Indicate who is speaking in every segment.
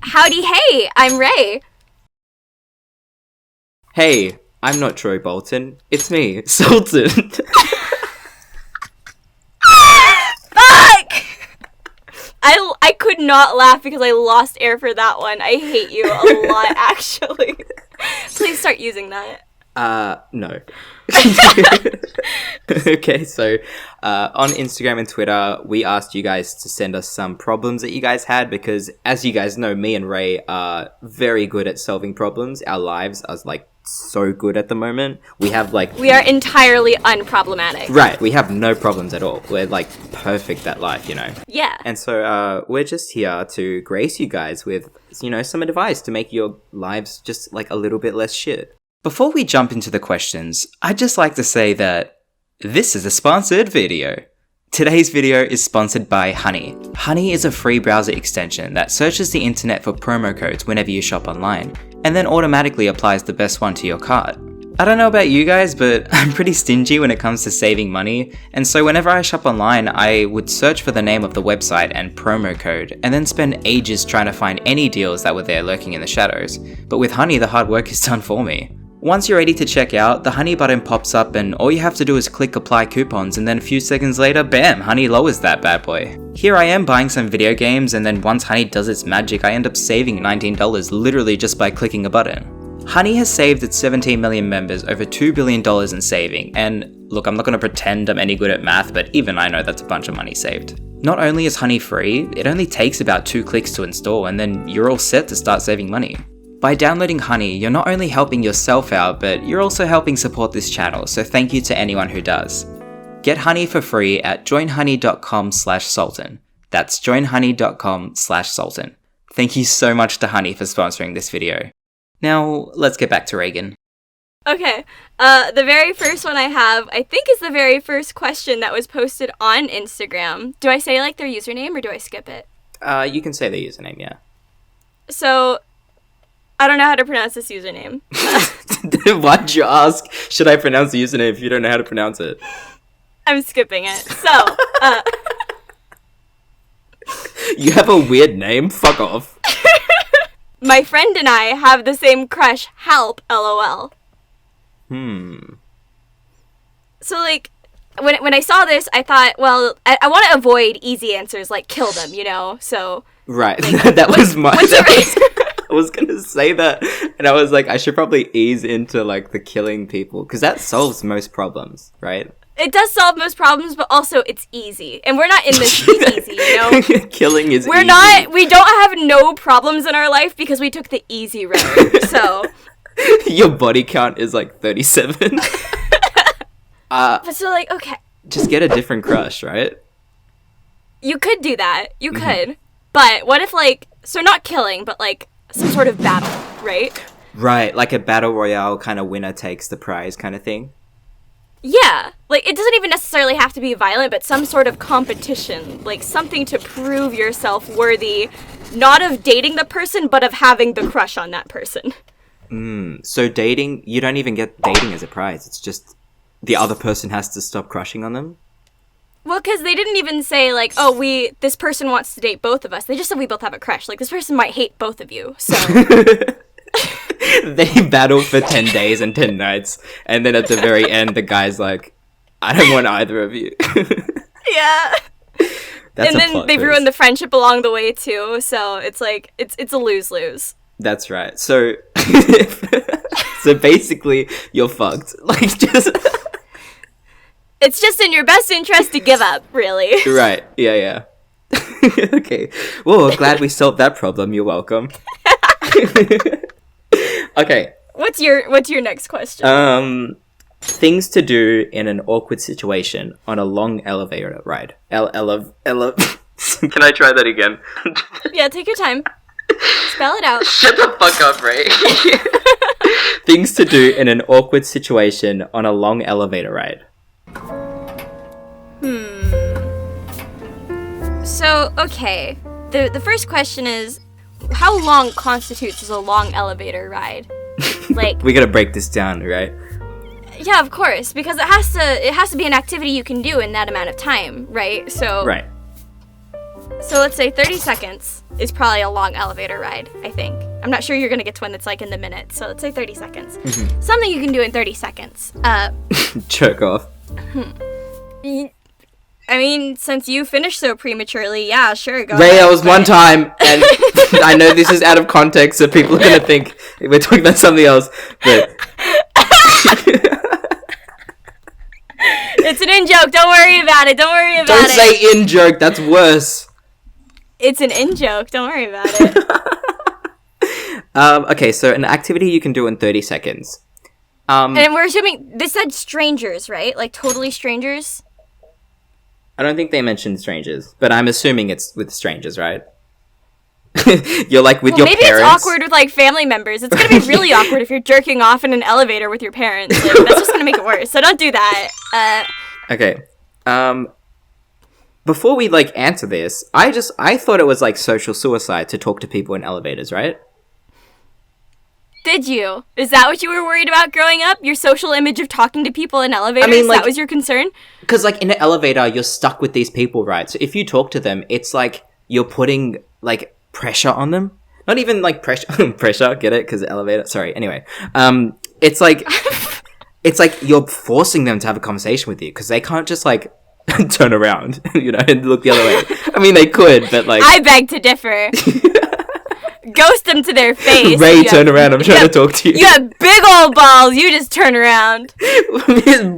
Speaker 1: Howdy, hey, I'm Ray.
Speaker 2: Hey, I'm not Troy Bolton. It's me, Sultan.
Speaker 1: Fuck! I could not laugh because I lost air for that one. I hate you a lot, actually. Please start using that.
Speaker 2: No. Okay, so on Instagram and Twitter, we asked you guys to send us some problems that you guys had because, as you guys know, me and Ray are very good at solving problems. Our lives are, so good at the moment. We are
Speaker 1: entirely unproblematic.
Speaker 2: Right, we have no problems at all. We're, perfect at life,
Speaker 1: Yeah.
Speaker 2: And so we're just here to grace you guys with, some advice to make your lives just, a little bit less shit. Before we jump into the questions, I'd just like to say that this is a sponsored video. Today's video is sponsored by Honey. Honey is a free browser extension that searches the internet for promo codes whenever you shop online, and then automatically applies the best one to your cart. I don't know about you guys, but I'm pretty stingy when it comes to saving money, and so whenever I shop online, I would search for the name of the website and promo code, and then spend ages trying to find any deals that were there lurking in the shadows. But with Honey, the hard work is done for me. Once you're ready to check out, the Honey button pops up and all you have to do is click apply coupons, and then a few seconds later, bam, Honey lowers that bad boy. Here I am buying some video games, and then once Honey does its magic, I end up saving $19 literally just by clicking a button. Honey has saved its 17 million members over $2 billion in saving, and look, I'm not going to pretend I'm any good at math, but even I know that's a bunch of money saved. Not only is Honey free, it only takes about 2 clicks to install, and then you're all set to start saving money. By downloading Honey, you're not only helping yourself out, but you're also helping support this channel, so thank you to anyone who does. Get Honey for free at joinhoney.com/Sultan. That's joinhoney.com/Sultan. Thank you so much to Honey for sponsoring this video. Now, let's get back to Reagan.
Speaker 1: Okay, the very first one I have, I think is the very first question that was posted on Instagram. Do I say, their username, or do I skip it?
Speaker 2: You can say the username, yeah.
Speaker 1: So, I don't know how to pronounce this username.
Speaker 2: Why'd you ask, should I pronounce the username if you don't know how to pronounce it?
Speaker 1: I'm skipping it. So,
Speaker 2: You have a weird name? Fuck off.
Speaker 1: My friend and I have the same crush. Help, LOL. So, when I saw this, I thought, well, I want to avoid easy answers like kill them, so...
Speaker 2: Right, that was my... I was gonna say that, and I was like, I should probably ease into, the killing people, because that solves most problems, right?
Speaker 1: It does solve most problems, but also it's easy. And we're not in this easy,
Speaker 2: Killing is easy.
Speaker 1: We don't have no problems in our life because we took the easy road, so...
Speaker 2: Your body count is, 37.
Speaker 1: But so, okay.
Speaker 2: Just get a different crush, right?
Speaker 1: You could do that. You could. But what if, so not killing, but, some sort of battle, right?
Speaker 2: Right, like a battle royale kind of winner takes the prize kind of thing.
Speaker 1: Yeah, it doesn't even necessarily have to be violent, but some sort of competition, something to prove yourself worthy, not of dating the person, but of having the crush on that person.
Speaker 2: So dating, you don't even get dating as a prize, it's just the other person has to stop crushing on them?
Speaker 1: Well, because they didn't even say, this person wants to date both of us. They just said we both have a crush. This person might hate both of you, so...
Speaker 2: They battled for 10 days and 10 nights, and then at the very end, the guy's like, I don't want either of you.
Speaker 1: Yeah. And then they've ruined the friendship along the way, too, so it's it's a lose-lose.
Speaker 2: That's right. So, so basically, you're fucked.
Speaker 1: It's just in your best interest to give up, really.
Speaker 2: Right. Yeah. Okay. Well, glad we solved that problem. You're welcome. Okay.
Speaker 1: What's your next question?
Speaker 2: Things to do in an awkward situation on a long elevator ride. Can I try that again?
Speaker 1: Yeah, take your time. Spell it out.
Speaker 2: Shut the fuck up, Ray. Things to do in an awkward situation on a long elevator ride.
Speaker 1: So, okay. The first question is, how long constitutes as a long elevator ride?
Speaker 2: We gotta break this down, right?
Speaker 1: Yeah, of course, because it has to be an activity you can do in that amount of time, right? So
Speaker 2: right.
Speaker 1: So let's say 30 seconds is probably a long elevator ride, I think. I'm not sure you're going to get to one that's like in the minutes, so let's say 30 seconds.
Speaker 2: Mm-hmm.
Speaker 1: Something you can do in 30 seconds.
Speaker 2: Jerk off.
Speaker 1: I mean, since you finished so prematurely, yeah, sure, go
Speaker 2: Ray,
Speaker 1: ahead.
Speaker 2: that was one time, and I know this is out of context, so people are going to think we're talking about something else, but...
Speaker 1: It's an in-joke, don't worry about it, don't worry about
Speaker 2: Don't
Speaker 1: it.
Speaker 2: say in-joke, that's worse.
Speaker 1: It's an in-joke, don't worry about it.
Speaker 2: Okay, so an activity you can do in 30 seconds.
Speaker 1: And we're assuming, this said strangers, right? Like, totally strangers?
Speaker 2: I don't think they mentioned strangers, but I'm assuming it's with strangers, right? You're like with your
Speaker 1: maybe
Speaker 2: parents.
Speaker 1: Maybe it's awkward with like family members. It's gonna be really awkward if you're jerking off in an elevator with your parents. Like, that's just gonna make it worse. So don't do that.
Speaker 2: Okay. Before we like answer this, I thought it was like social suicide to talk to people in elevators, right?
Speaker 1: Did you? Is that what you were worried about growing up? Your social image of talking to people in elevators?
Speaker 2: I mean, like,
Speaker 1: that was your concern?
Speaker 2: Because like in an elevator, you're stuck with these people, right? So if you talk to them, it's like you're putting like pressure on them. Not even like pressure, pressure. Get it? Because elevator. Sorry. Anyway, it's like you're forcing them to have a conversation with you because they can't just like turn around, and look the other way. I mean, they could, but like
Speaker 1: I beg to differ. Ghost them to their face.
Speaker 2: Ray, turn around. I'm trying to talk to you.
Speaker 1: You have big old balls. You just turn around.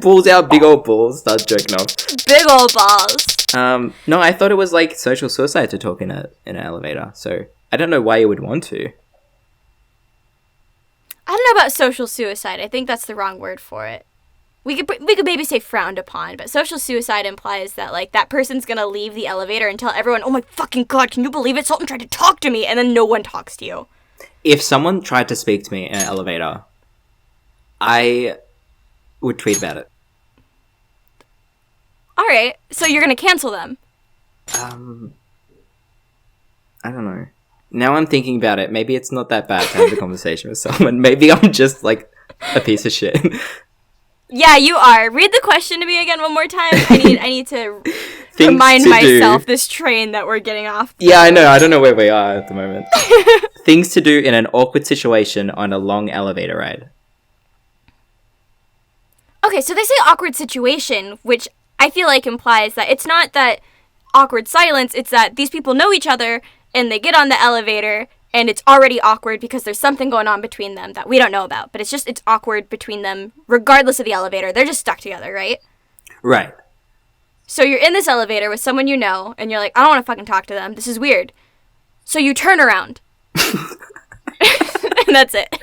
Speaker 2: Balls out, big old balls. Start jerking off.
Speaker 1: Big old balls.
Speaker 2: No, I thought it was like social suicide to talk in an elevator. So I don't know why you would want to.
Speaker 1: I don't know about social suicide. I think that's the wrong word for it. We could maybe say frowned upon, but social suicide implies that like that person's gonna leave the elevator and tell everyone, "Oh my fucking god, can you believe it? Sultan tried to talk to me," and then no one talks to you.
Speaker 2: If someone tried to speak to me in an elevator, I would tweet about it.
Speaker 1: All right, so you're gonna cancel them.
Speaker 2: I don't know. Now I'm thinking about it. Maybe it's not that bad to have a conversation with someone. Maybe I'm just like a piece of shit.
Speaker 1: Yeah, you are. Read the question to me again one more time. I need to remind myself this train that we're getting off.
Speaker 2: Yeah, I know. I don't know where we are at the moment. Things to do in an awkward situation on a long elevator ride.
Speaker 1: Okay, so they say awkward situation, which I feel like implies that it's not that awkward silence, it's that these people know each other and they get on the elevator and it's already awkward because there's something going on between them that we don't know about. But it's awkward between them regardless of the elevator. They're just stuck together, right? Right. So you're in this elevator with someone you know and you're like, I don't want to fucking talk to them. This is weird. So you turn around. And that's it.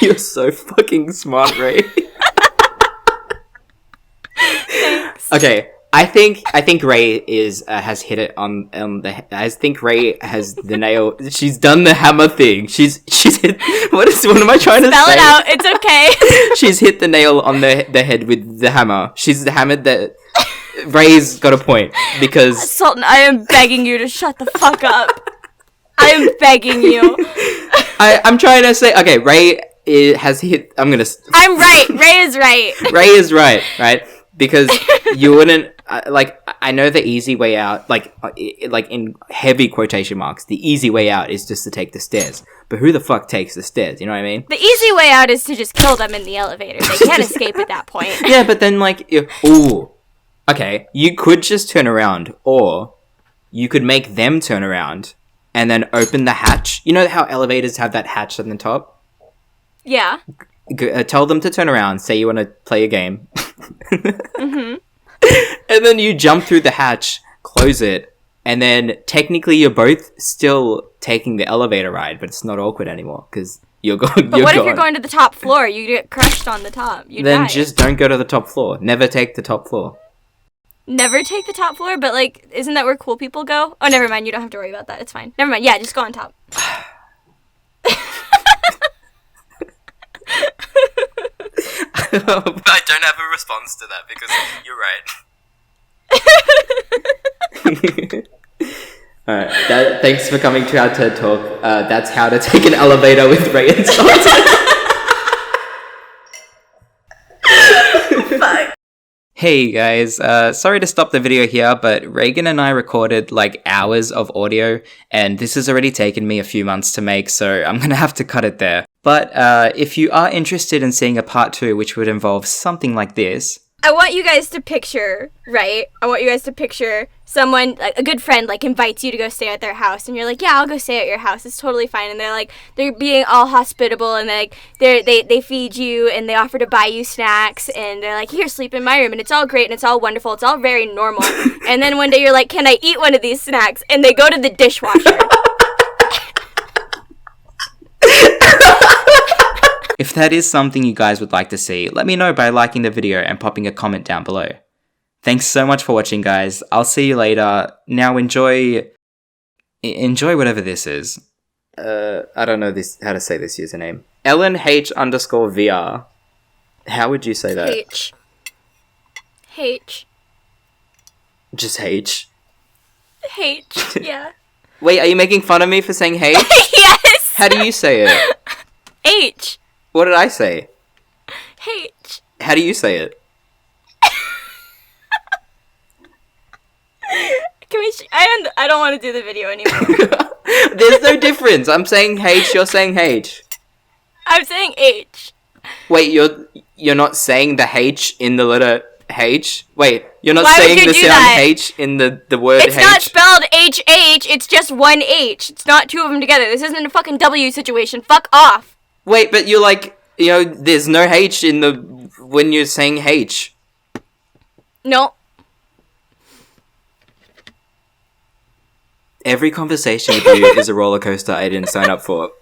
Speaker 2: You're so fucking smart, Ray.
Speaker 1: Thanks.
Speaker 2: Okay, I think Ray has hit it on the. I think Ray has the nail. She's done the hammer thing. She's hit. What am I trying to say?
Speaker 1: Spell it out. It's okay.
Speaker 2: She's hit the nail on the head with the hammer. She's hammered that. Ray's got a point because
Speaker 1: Sultan, I am begging you to shut the fuck up. I am begging you.
Speaker 2: I'm trying to say, okay, Ray has hit. I'm right.
Speaker 1: Ray is right.
Speaker 2: Ray is right, right? Because you wouldn't I know the easy way out, like in heavy quotation marks, the easy way out is just to take the stairs. But who the fuck takes the stairs? You know what I mean?
Speaker 1: The easy way out is to just kill them in the elevator. They can't escape at that point.
Speaker 2: Yeah, but then okay, you could just turn around, or you could make them turn around and then open the hatch. You know how elevators have that hatch on the top?
Speaker 1: Yeah.
Speaker 2: Tell them to turn around, say you want to play a game.
Speaker 1: Mm-hmm.
Speaker 2: And then you jump through the hatch, close it, and then technically you're both still taking the elevator ride, but it's not awkward anymore because you're going.
Speaker 1: But what if you're going to the top floor? You get crushed on the top. You
Speaker 2: then
Speaker 1: die.
Speaker 2: Just don't go to the top floor. Never take the top floor.
Speaker 1: Never take the top floor? But, like, isn't that where cool people go? Oh, never mind. You don't have to worry about that. It's fine. Never mind. Yeah, just go on top.
Speaker 2: I don't have a response to that because you're right. Alright, thanks for coming to our TED Talk. That's how to take an elevator with Ray and Sultan.
Speaker 1: Fuck.
Speaker 2: Hey guys, sorry to stop the video here, but Reagan and I recorded like hours of audio, and this has already taken me a few months to make, so I'm gonna have to cut it there. But if you are interested in seeing a part 2, which would involve something like this,
Speaker 1: I want you guys to picture, right? I want you guys to picture someone, like a good friend, like invites you to go stay at their house, and you're like, yeah, I'll go stay at your house. It's totally fine. And they're being all hospitable, and they feed you, and they offer to buy you snacks, and they're like, here, sleep in my room, and it's all great, and it's all wonderful, it's all very normal. And then one day you're like, can I eat one of these snacks? And they go to the dishwasher.
Speaker 2: if that is something you guys would like to see, let me know by liking the video and popping a comment down below. Thanks so much for watching, guys. I'll see you later. Now enjoy whatever this is. I don't know how to say this username. EllenH_VR. How would you say that?
Speaker 1: H.
Speaker 2: Just H?
Speaker 1: H, yeah.
Speaker 2: Wait, are you making fun of me for saying H?
Speaker 1: Yes!
Speaker 2: How do you say it?
Speaker 1: H.
Speaker 2: What did I say?
Speaker 1: H.
Speaker 2: How do you say it?
Speaker 1: Can we? I don't want to do the video anymore.
Speaker 2: There's no difference. I'm saying H. You're saying H.
Speaker 1: I'm saying H.
Speaker 2: Wait, you're not saying the H in the letter H? Wait, you're not
Speaker 1: Why
Speaker 2: saying
Speaker 1: would you
Speaker 2: the
Speaker 1: do
Speaker 2: sound
Speaker 1: that?
Speaker 2: H in the word H?
Speaker 1: It's not spelled HH. It's just one H. It's not two of them together. This isn't a fucking W situation. Fuck off.
Speaker 2: Wait, but you're like, there's no H in when you're saying H.
Speaker 1: No.
Speaker 2: Every conversation with you is a roller coaster I didn't sign up for.